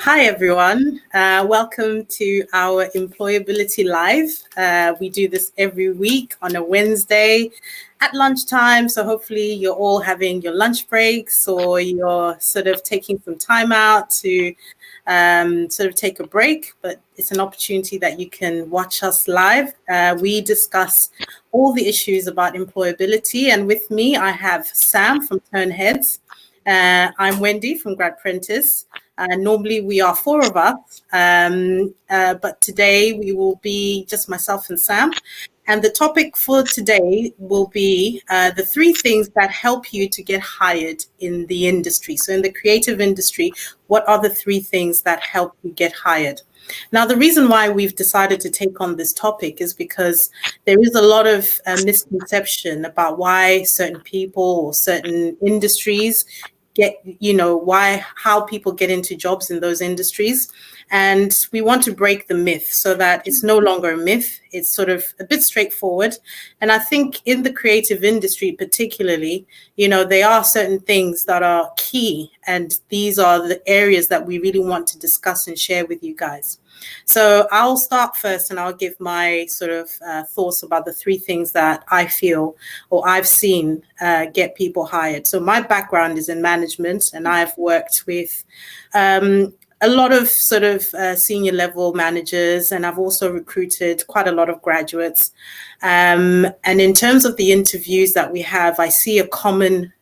Hi, everyone. Welcome to our Employability Live. We do this every week on a Wednesday at lunchtime. So hopefully you're all having your lunch breaks or you're sort of taking some time out to sort of take a break. But it's an opportunity that you can watch us live. We discuss all the issues about employability. And with me, I have Sam from Ternheads. I'm Wendy from gradprentice. Normally we are four of us, but today we will be just myself and Sam. And the topic for today will be the three things that help you to get hired in the industry. So in the creative industry, what are the three things that help you get hired? Now, the reason why we've decided to take on this topic is because there is a lot of misconception about why certain people or certain industries how people get into jobs in those industries. And we want to break the myth so that it's no longer a myth. It's sort of a bit straightforward. And I think in the creative industry, particularly, there are certain things that are key. And these are the areas that we really want to discuss and share with you guys. So I'll start first and I'll give my sort of thoughts about the three things that I feel or I've seen get people hired. So my background is in management and I've worked with a lot of sort of senior level managers, and I've also recruited quite a lot of graduates. And in terms of the interviews that we have, I see a common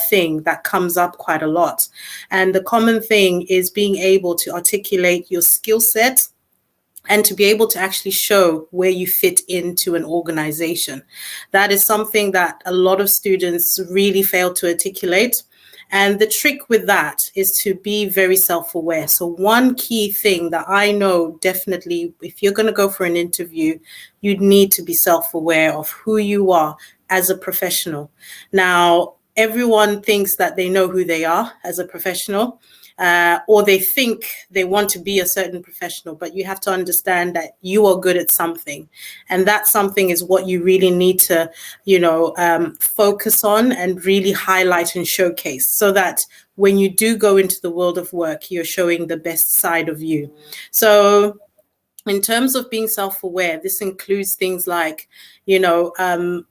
thing that comes up quite a lot. And the common thing is being able to articulate your skill set and to be able to actually show where you fit into an organization. That is something that a lot of students really fail to articulate. And the trick with that is to be very self-aware. So one key thing that I know definitely, if you're going to go for an interview, you need to be self-aware of who you are as a professional. Now, everyone thinks that they know who they are as a professional, or they think they want to be a certain professional, but you have to understand that you are good at something. And that something is what you really need to, focus on and really highlight and showcase so that when you do go into the world of work, you're showing the best side of you. So in terms of being self-aware, this includes things like,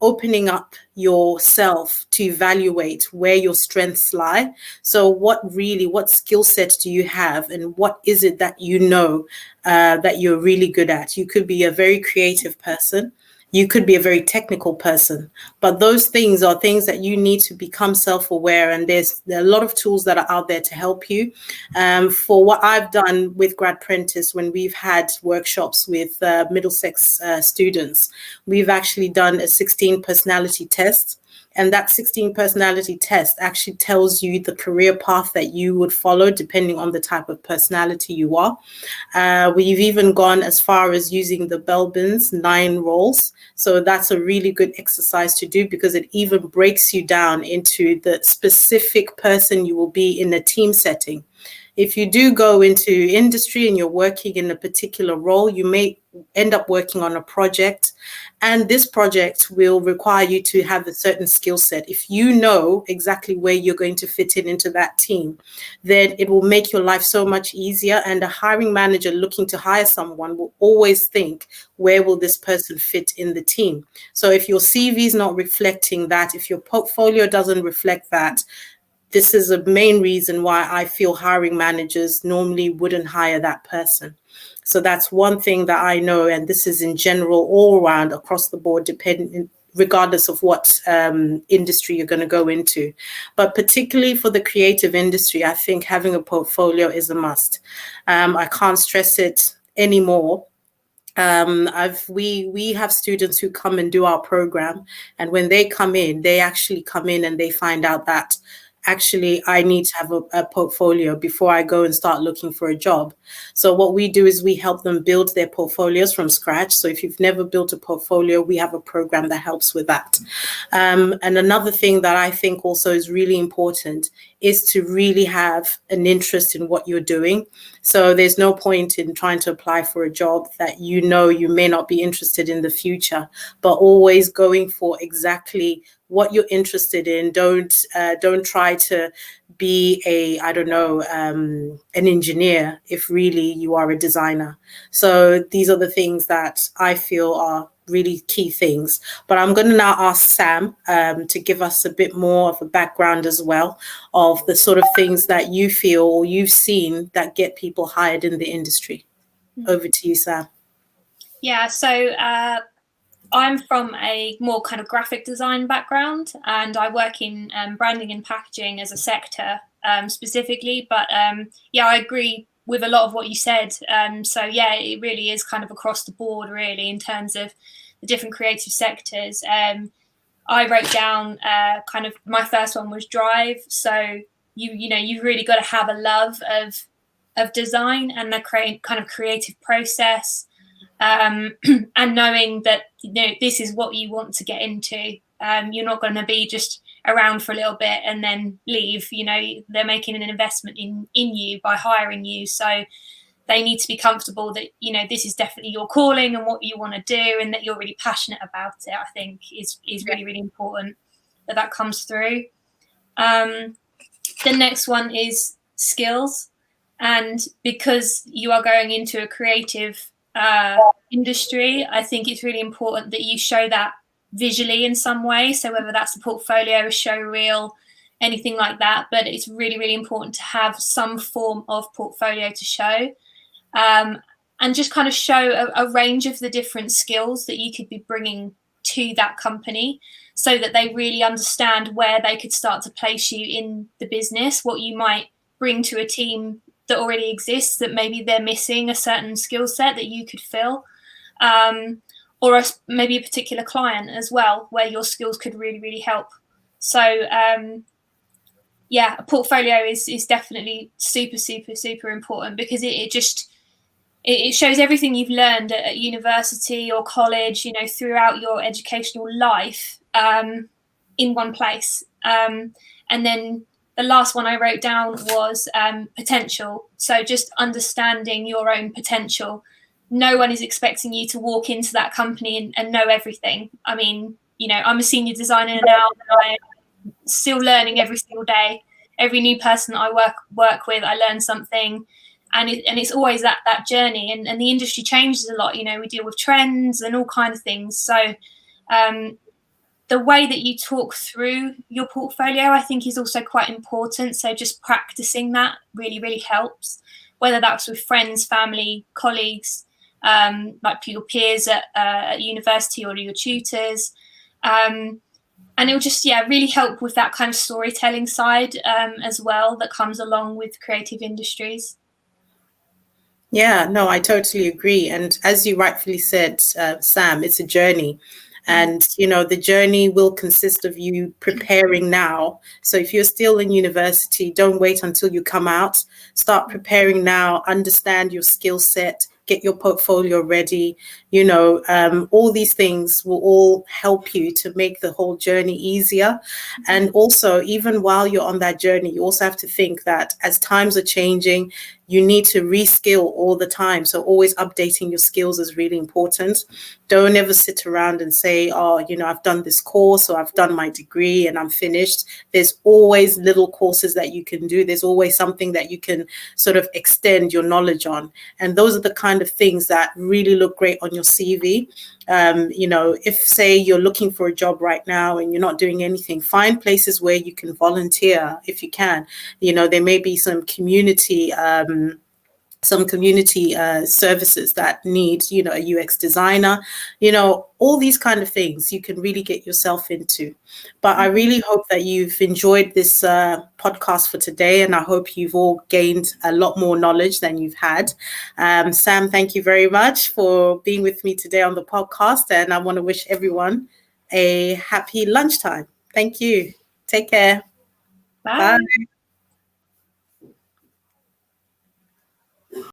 opening up yourself to evaluate where your strengths lie. So what skill set do you have and what is it that that you're really good at? You could be a very creative person. You could be a very technical person, but those things are things that you need to become self-aware. And there are a lot of tools that are out there to help you. For what I've done with gradprentice, when we've had workshops with Middlesex students, we've actually done a 16 personality test. And that 16 personality test actually tells you the career path that you would follow depending on the type of personality you are. We've even gone as far as using the Belbin's 9 roles. So that's a really good exercise to do because it even breaks you down into the specific person you will be in a team setting. If you do go into industry and you're working in a particular role, you may end up working on a project, and this project will require you to have a certain skill set. If you know exactly where you're going to fit into that team, then it will make your life so much easier. And a hiring manager looking to hire someone will always think, where will this person fit in the team? So if your CV is not reflecting that, if your portfolio doesn't reflect that, this is a main reason why I feel hiring managers normally wouldn't hire that person. So that's one thing that I know, and this is in general all around across the board, regardless of what industry you're going to go into. But particularly for the creative industry, I think having a portfolio is a must. I can't stress it anymore. We have students who come and do our program, and when they come in, they actually come in and they find out that actually I need to have a portfolio before I go and start looking for a job. So what we do is we help them build their portfolios from scratch. So if you've never built a portfolio, we have a program that helps with that. And another thing that I think also is really important is to really have an interest in what you're doing. So there's no point in trying to apply for a job that you know you may not be interested in the future, but always going for exactly what you're interested in. Don't try to be an engineer if really you are a designer. So these are the things that I feel are really key things. But I'm going to now ask Sam to give us a bit more of a background as well of the sort of things that you feel or you've seen that get people hired in the industry. Over to you, Sam. Yeah, so I'm from a more kind of graphic design background, and I work in branding and packaging as a sector specifically. But yeah, I agree with a lot of what you said. So yeah, it really is kind of across the board, really, in terms of the different creative sectors. I wrote down kind of my first one was drive. So you've really got to have a love of design and the kind of creative process. And knowing that this is what you want to get into. You're not going to be just around for a little bit and then leave. They're making an investment in you by hiring you, so they need to be comfortable that this is definitely your calling and what you want to do, and that you're really passionate about it. I think is really, really important that comes through. The next one is skills, and because you are going into a creative industry, I think it's really important that you show that visually in some way. So whether that's a portfolio, a show reel, anything like that, but it's really, really important to have some form of portfolio to show, and just kind of show a range of the different skills that you could be bringing to that company, so that they really understand where they could start to place you in the business, what you might bring to a team that already exists, that maybe they're missing a certain skill set that you could fill, or maybe a particular client as well, where your skills could really, really help. So yeah, a portfolio is definitely super, super, super important, because it shows everything you've learned at university or college, throughout your educational life, in one place. And then the last one I wrote down was potential. So just understanding your own potential. No one is expecting you to walk into that company and know everything. I mean, I'm a senior designer now, and I'm still learning every single day. Every new person that I work with, I learn something. And it's always that journey, and the industry changes a lot. We deal with trends and all kinds of things. So the way that you talk through your portfolio, I think, is also quite important. So just practicing that really, really helps, whether that's with friends, family, colleagues, like your peers at university, or your tutors. And it will just, really help with that kind of storytelling side as well that comes along with creative industries. Yeah, no, I totally agree. And as you rightfully said, Sam, it's a journey. And, the journey will consist of you preparing now. So if you're still in university, don't wait until you come out. Start preparing now, understand your skill set, get your portfolio ready. All these things will all help you to make the whole journey easier. And also, even while you're on that journey, you also have to think that as times are changing, you need to reskill all the time. So always updating your skills is really important. Don't ever sit around and say, I've done this course, or I've done my degree and I'm finished. There's always little courses that you can do. There's always something that you can sort of extend your knowledge on. And those are the kind of things that really look great on your CV. If, say, you're looking for a job right now and you're not doing anything, find places where you can volunteer if you can. There may be some community services that need, a UX designer, all these kind of things you can really get yourself into. But I really hope that you've enjoyed this podcast for today, and I hope you've all gained a lot more knowledge than you've had. Sam, thank you very much for being with me today on the podcast, and I want to wish everyone a happy lunchtime. Thank you. Take care. Bye. Bye.